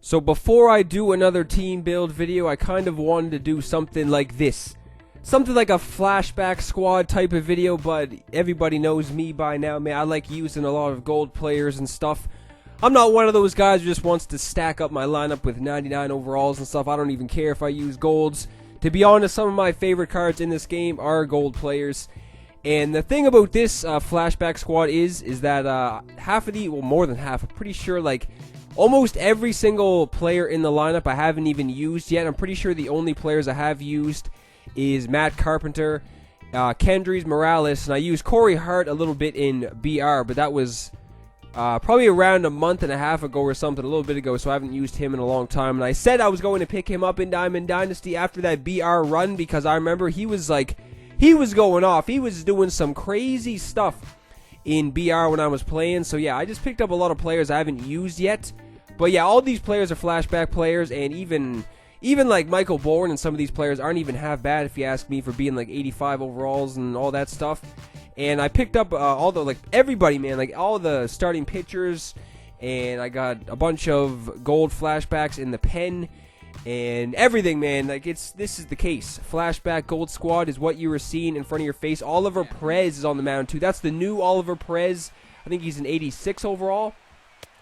So before I do another team build video, I kind of wanted to do something like this. Something like a flashback squad type of video, but everybody knows me by now, man. I like using a lot of gold players and stuff. I'm not one of those guys who just wants to stack up my lineup with 99 overalls and stuff. I don't even care if I use golds. To be honest, some of my favorite cards in this game are gold players. And the thing about this flashback squad is that half of the, well, more than half, I'm pretty sure like almost every single player in the lineup I haven't even used yet. I'm pretty sure the only players I have used is Matt Carpenter, Kendrys Morales, and I used Corey Hart a little bit in BR, but that was probably around a month and a half ago or something, a little bit ago, so I haven't used him in a long time. And I said I was going to pick him up in Diamond Dynasty after that BR run because I remember he was going off. He was doing some crazy stuff in BR when I was playing. So yeah, I just picked up a lot of players I haven't used yet. But yeah, all these players are flashback players, and even like Michael Bourne and some of these players aren't even half bad if you ask me, for being like 85 overalls and all that stuff. And I picked up all the, like, everybody, man, like all the starting pitchers, and I got a bunch of gold flashbacks in the pen and everything, man. Like, this is the case. Flashback gold squad is what you were seeing in front of your face. Oliver PEREZ is on the mound too. That's the new Oliver PEREZ. I think he's an 86 overall.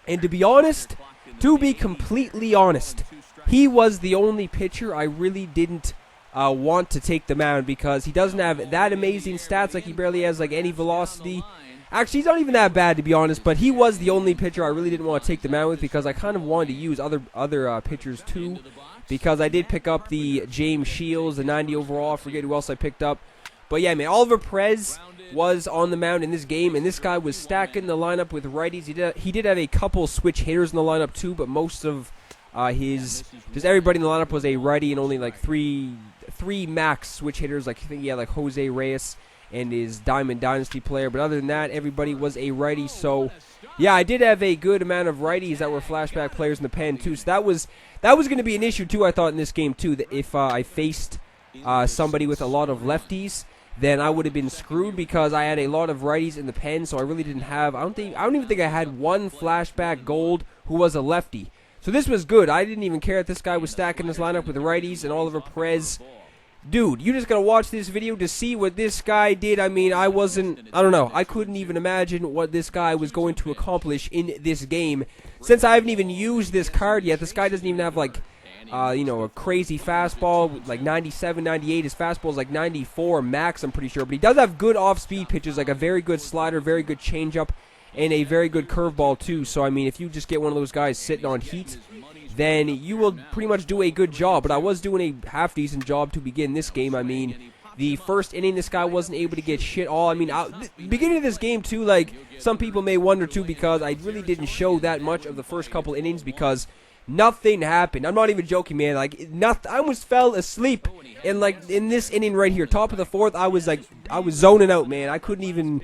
And to be completely honest, he was the only pitcher I really didn't want to take the mound, because he doesn't have that amazing stats. Like, he barely has like any velocity. Actually, he's not even that bad, to be honest, but he was the only pitcher I really didn't want to take the mound with, because I kind of wanted to use other pitchers too, because I did pick up the James Shields, the 90 overall. I forget who else I picked up. But yeah, man, Oliver PEREZ was on the mound in this game, and this guy was stacking the lineup with righties. He did have a couple switch hitters in the lineup too, but most of just everybody in the lineup was a righty, and only like three max switch hitters. Like, I think he had like Jose Reyes and his Diamond Dynasty player, but other than that, everybody was a righty. So yeah, I did have a good amount of righties that were flashback players in the pen too. So that was going to be an issue too, I thought, in this game too, that if I faced somebody with a lot of lefties, then I would have been screwed, because I had a lot of righties in the pen. So I really didn't have, I don't even think I had one flashback gold who was a lefty. So this was good. I didn't even care that this guy was stacking his lineup with righties and Oliver PEREZ. Dude, you just gotta watch this video to see what this guy did. I mean, I don't know. I couldn't even imagine what this guy was going to accomplish in this game. Since I haven't even used this card yet, this guy doesn't even have, like, a crazy fastball, like 97, 98. His fastball is like 94 max, I'm pretty sure. But he does have good off-speed pitches, like a very good slider, very good changeup, and a very good curveball too. So, I mean, if you just get one of those guys sitting on heat, then you will pretty much do a good job. But I was doing a half-decent job to begin this game. I mean, the first inning, this guy wasn't able to get shit all. I mean, the beginning of this game too, like, some people may wonder too, because I really didn't show that much of the first couple innings, because nothing happened. I'm not even joking, man. Like, nothing. I almost fell asleep. And like in this inning right here, top of the fourth, I was zoning out, man. I couldn't even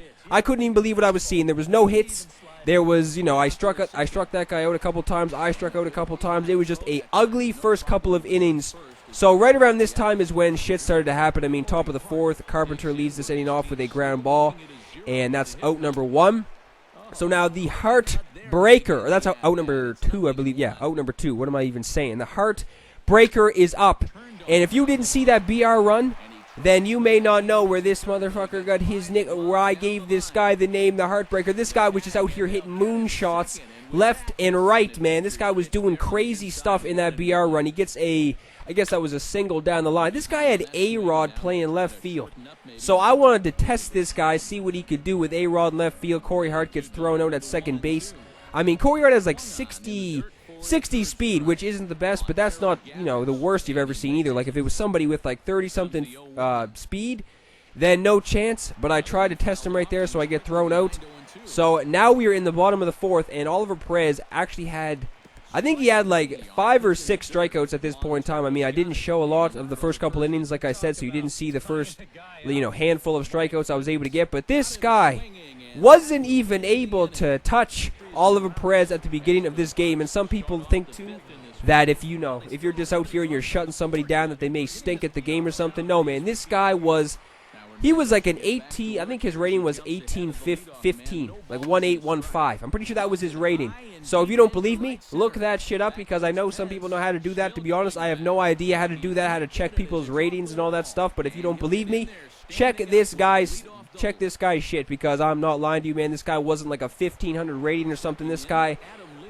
believe what I was seeing. There was no hits. There was, I struck that guy out a couple times. I struck out a couple times. It was just a ugly first couple of innings. So right around this time is when shit started to happen. I mean, top of the fourth, Carpenter leads this inning off with a ground ball, and that's out number 1. So now the Heartbreaker, or that's out number 2, I believe. Yeah, out number 2. What am I even saying? The Heartbreaker is up. And if you didn't see that BR run, then you may not know where this motherfucker got his nick, where I gave this guy the name the Heartbreaker. This guy was just out here hitting moonshots left and right, man. This guy was doing crazy stuff in that BR run. He gets I guess that was a single down the line. This guy had A-Rod playing left field. So I wanted to test this guy, see what he could do with A-Rod in left field. Corey Hart gets thrown out at second base. I mean, Corey Hart has like 60 speed, which isn't the best, but that's not, the worst you've ever seen either. Like, if it was somebody with like 30-something speed, then no chance. But I tried to test him right there, so I get thrown out. So now we are in the bottom of the fourth, and Oliver PEREZ actually had, I think he had like 5 or 6 strikeouts at this point in time. I mean, I didn't show a lot of the first couple innings, like I said, so you didn't see the first, handful of strikeouts I was able to get. But this guy wasn't even able to touch Oliver PEREZ at the beginning of this game. And some people think too that if you're just out here and you're shutting somebody down, that they may stink at the game or something. No, man, this guy was He was like an 18, I think his rating was 18-15, like 1815. I'm pretty sure that was his rating. So if you don't believe me, look that shit up, because I know some people know how to do that. To be honest, I have no idea how to do that, how to check people's ratings and all that stuff. But if you don't believe me, check this guy's shit, because I'm not lying to you, man. This guy wasn't like a 1500 rating or something. This guy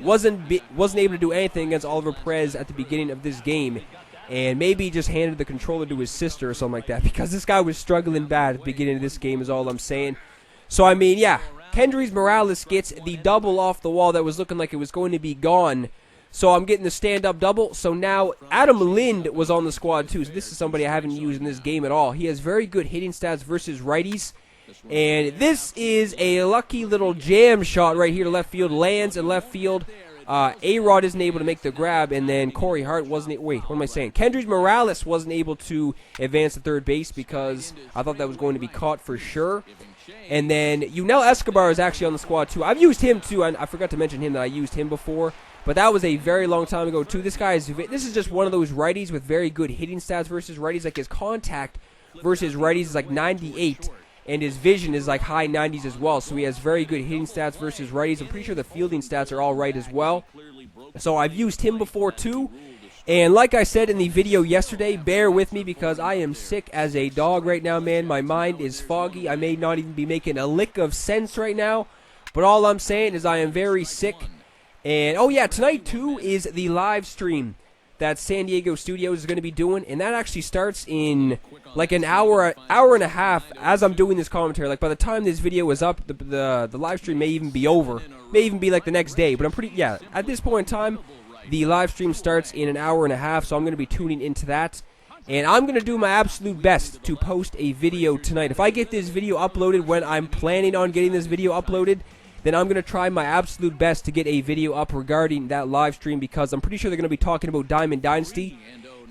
wasn't able to do anything against Oliver Perez at the beginning of this game. And maybe he just handed the controller to his sister or something like that, because this guy was struggling bad at the beginning of this game is all I'm saying. So, I mean, yeah, Kendrys Morales gets the double off the wall that was looking like it was going to be gone. So I'm getting the stand-up double. So now Adam Lind was on the squad too. So this is somebody I haven't used in this game at all. He has very good hitting stats versus righties. And this is a lucky little jam shot right here to left field. Lands in left field. A-Rod isn't able to make the grab, and then Corey Hart wasn't... Wait, what am I saying? Kendrys Morales wasn't able to advance to third base because I thought that was going to be caught for sure. And then Yunel Escobar is actually on the squad too. I've used him too. I forgot to mention him that I used him before, but that was a very long time ago too. This is just one of those righties with very good hitting stats versus righties. Like his contact versus righties is like 98. And his vision is like high 90s as well. So he has very good hitting stats versus righties. I'm pretty sure the fielding stats are all right as well. So I've used him before too. And like I said in the video yesterday, bear with me because I am sick as a dog right now, man. My mind is foggy. I may not even be making a lick of sense right now. But all I'm saying is I am very sick. And, oh yeah, tonight too is the live stream that San Diego Studios is going to be doing, and that actually starts in like an hour and a half as I'm doing this commentary. Like by the time this video is up, the live stream may even be over, may even be like the next day. But at this point in time, the live stream starts in an hour and a half, so I'm going to be tuning into that, and I'm going to do my absolute best to post a video tonight. If I get this video uploaded when I'm planning on getting this video uploaded, then I'm going to try my absolute best to get a video up regarding that live stream, because I'm pretty sure they're going to be talking about Diamond Dynasty.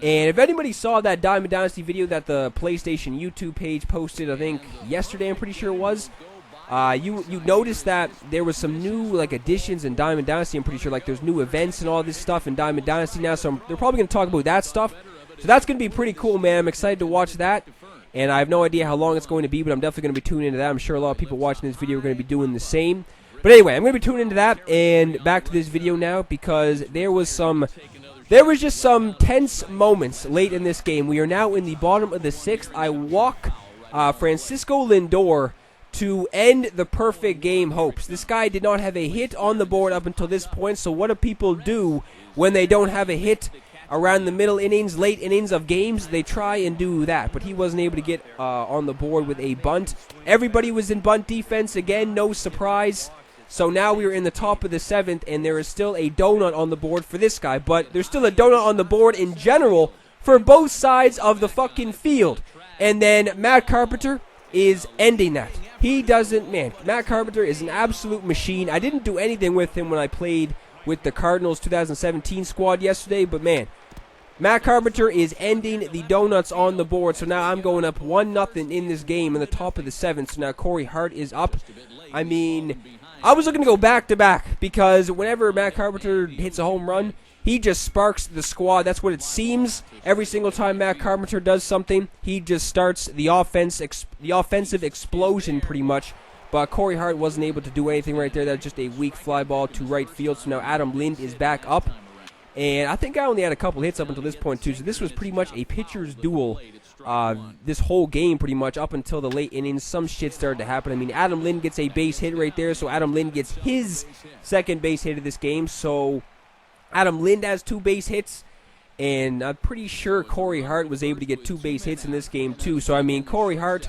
And if anybody saw that Diamond Dynasty video that the PlayStation YouTube page posted, I think yesterday, I'm pretty sure it was, you noticed that there was some new like additions in Diamond Dynasty. I'm pretty sure like there's new events and all this stuff in Diamond Dynasty now, so they're probably going to talk about that stuff. So that's going to be pretty cool, man. I'm excited to watch that. And I have no idea how long it's going to be, but I'm definitely going to be tuning into that. I'm sure a lot of people watching this video are going to be doing the same. But anyway, I'm going to be tuning into that, and back to this video now, because there was just some tense moments late in this game. We are now in the bottom of the 6th. I walk Francisco Lindor to end the perfect game hopes. This guy did not have a hit on the board up until this point, so what do people do when they don't have a hit around the middle innings, late innings of games? They try and do that, but he wasn't able to get on the board with a bunt. Everybody was in bunt defense again, no surprise. So now we are in the top of the 7th, and there is still a donut on the board for this guy. But there's still a donut on the board in general for both sides of the fucking field. And then Matt Carpenter is ending that. He doesn't, man, Matt Carpenter is an absolute machine. I didn't do anything with him when I played with the Cardinals 2017 squad yesterday, but man, Matt Carpenter is ending the donuts on the board. So now I'm going up 1-0 in this game in the top of the 7th. So now Corey Hart is up. I mean, I was looking to go back-to-back because whenever Matt Carpenter hits a home run, he just sparks the squad. That's what it seems. Every single time Matt Carpenter does something, he just starts the offensive explosion pretty much. But Corey Hart wasn't able to do anything right there. That's just a weak fly ball to right field. So now Adam Lind is back up. And I think I only had a couple hits up until this point too. So this was pretty much a pitcher's duel this whole game pretty much up until the late innings. Some shit started to happen. I mean, Adam Lind gets a base hit right there, so Adam Lind gets his second base hit of this game. So Adam Lind has 2 base hits, and I'm pretty sure Corey Hart was able to get 2 base hits in this game too. So I mean, Corey Hart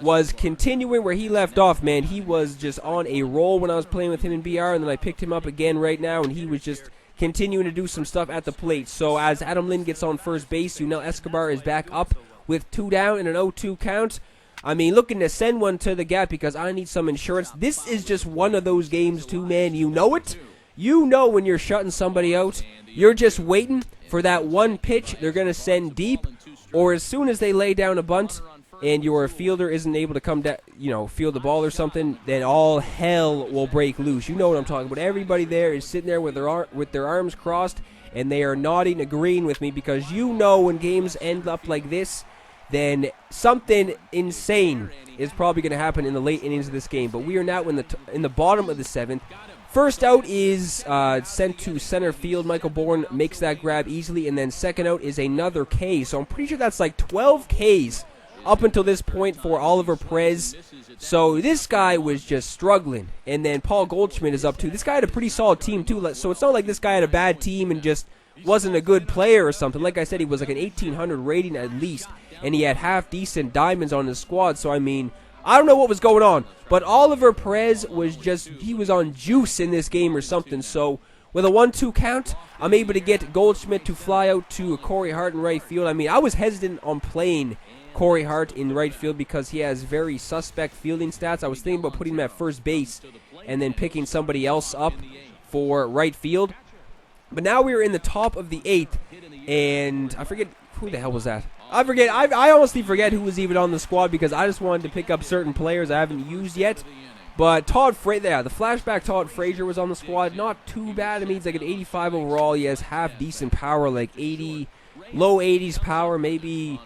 was continuing where he left off, man. He was just on a roll when I was playing with him in BR, and then I picked him up again right now, and he was just continuing to do some stuff at the plate. So as Adam Lind gets on first base, Yunel Escobar is back up with 2 down and an 0-2 count. I mean, looking to send one to the gap because I need some insurance. This is just one of those games too, man. You know it. You know when you're shutting somebody out, you're just waiting for that one pitch they're going to send deep, or as soon as they lay down a bunt and your fielder isn't able to come down, field the ball or something, then all hell will break loose. You know what I'm talking about. Everybody there is sitting there with their arms crossed, and they are nodding, agreeing with me, because you know when games end up like this, then something insane is probably going to happen in the late innings of this game. But we are now in the bottom of the 7th. First out is sent to center field. Michael Bourne makes that grab easily, and then second out is another K. So I'm pretty sure that's like 12 Ks up until this point for Oliver Perez. So this guy was just struggling. And then Paul Goldschmidt is up too. This guy had a pretty solid team too. So it's not like this guy had a bad team and just wasn't a good player or something. Like I said, he was like an 1800 rating at least. And he had half-decent diamonds on his squad. So, I mean, I don't know what was going on. But Oliver Perez was just, he was on juice in this game or something. So, with a 1-2 count, I'm able to get Goldschmidt to fly out to Corey Hart in right field. I mean, I was hesitant on playing Corey Hart in right field because he has very suspect fielding stats. I was thinking about putting him at first base and then picking somebody else up for right field. But now we are in the top of the 8th, and I forget, who the hell was that? I forget. I honestly forget who was even on the squad because I just wanted to pick up certain players I haven't used yet. But the flashback Todd Frazier was on the squad. Not too bad. I mean, he's like an 85 overall. He has half-decent power, like 80, low 80s power, maybe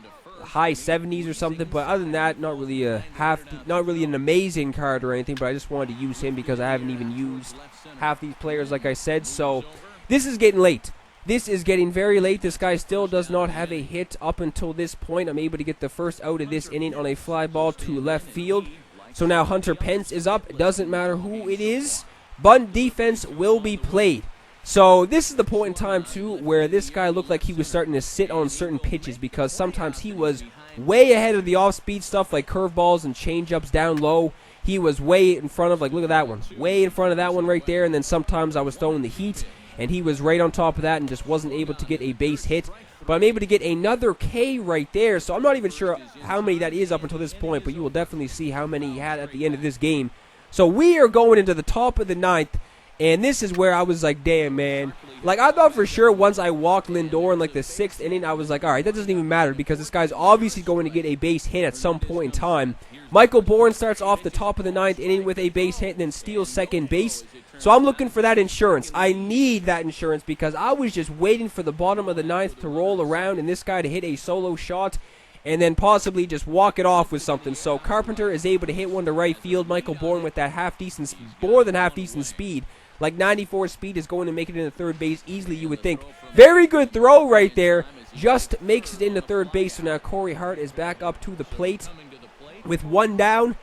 high 70s or something. But other than that, not really an amazing card or anything. But I just wanted to use him because I haven't even used half these players, like I said. So this is getting late. This is getting very late. This guy still does not have a hit up until this point. I'm able to get the first out of this inning on a fly ball to left field. So now Hunter Pence is up. It doesn't matter who it is. Bunt defense will be played. So this is the point in time, too, where this guy looked like he was starting to sit on certain pitches because sometimes he was way ahead of the off-speed stuff like curveballs and changeups down low. He was way in front of, like, look at that one. Way in front of that one right there. And then sometimes I was throwing the heat, and he was right on top of that and just wasn't able to get a base hit. But I'm able to get another K right there, so I'm not even sure how many that is up until this point, but you will definitely see how many he had at the end of this game. So we are going into the top of the 9th, and this is where I was like, damn, man. Like, I thought for sure once I walked Lindor in, like, the 6th inning, I was like, all right, that doesn't even matter because this guy's obviously going to get a base hit at some point in time. Michael Bourne starts off the top of the 9th inning with a base hit and then steals second base. So I'm looking for that insurance. I need that insurance because I was just waiting for the bottom of the 9th to roll around and this guy to hit a solo shot and then possibly just walk it off with something. So Carpenter is able to hit one to right field. Michael Bourne with that more than half-decent speed. Like 94 speed is going to make it into third base easily, you would think. Very good throw right there. Just makes it into third base. So now Corey Hart is back up to the plate with one down.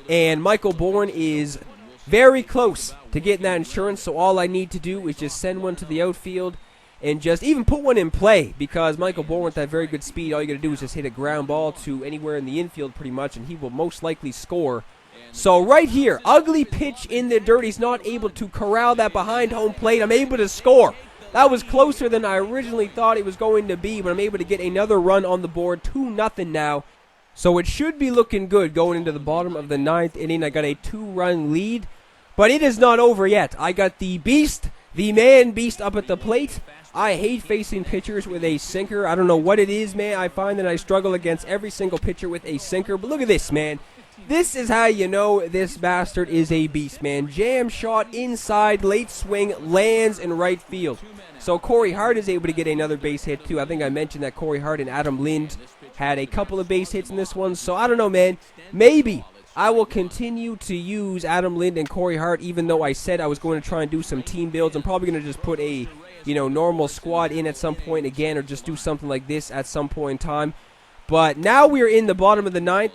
And Michael Bourne is very close to getting that insurance. So all I need to do is just send one to the outfield and just even put one in play. Because Michael Bourne with that very good speed, all you got to do is just hit a ground ball to anywhere in the infield pretty much. And he will most likely score. So right here, ugly pitch in the dirt. He's not able to corral that behind home plate. I'm able to score. That was closer than I originally thought it was going to be, but I'm able to get another run on the board. 2-0 now. So it should be looking good going into the bottom of the 9th inning. I got a 2-run lead, but it is not over yet. I got the beast, the man beast up at the plate. I hate facing pitchers with a sinker. I don't know what it is, man. I find that I struggle against every single pitcher with a sinker, but look at this, man. This is how you know this bastard is a beast, man. Jam shot inside, late swing, lands in right field. So Corey Hart is able to get another base hit, too. I think I mentioned that Corey Hart and Adam Lind had a couple of base hits in this one. So I don't know, man. Maybe I will continue to use Adam Lind and Corey Hart, even though I said I was going to try and do some team builds. I'm probably going to just put a, normal squad in at some point again, or just do something like this at some point in time. But now we're in the bottom of the 9th.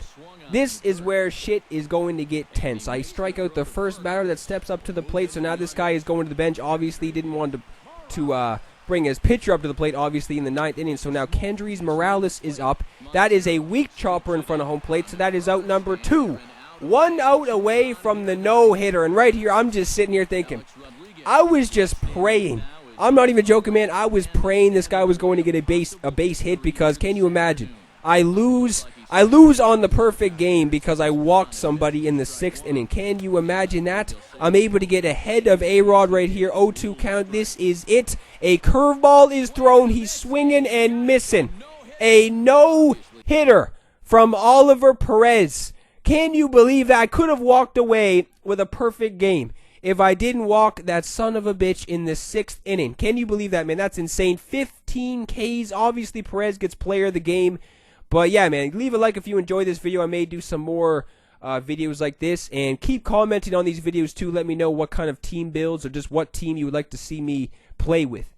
This is where shit is going to get tense. I strike out the first batter that steps up to the plate, so now this guy is going to the bench. Obviously, didn't want to bring his pitcher up to the plate, obviously, in the 9th inning. So now Kendrys Morales is up. That is a weak chopper in front of home plate, so that is out number 2. 1 out away from the no-hitter. And right here, I'm just sitting here thinking, I was just praying. I'm not even joking, man. I was praying this guy was going to get a base hit because, can you imagine? I lose on the perfect game because I walked somebody in the 6th inning. Can you imagine that? I'm able to get ahead of A-Rod right here. 0-2 count. This is it. A curveball is thrown. He's swinging and missing. A no-hitter from Oliver Perez. Can you believe that? I could have walked away with a perfect game if I didn't walk that son of a bitch in the 6th inning. Can you believe that, man? That's insane. 15 Ks. Obviously, Perez gets player of the game. But yeah, man, leave a like if you enjoyed this video. I may do some more videos like this, and keep commenting on these videos too. Let me know what kind of team builds or just what team you would like to see me play with.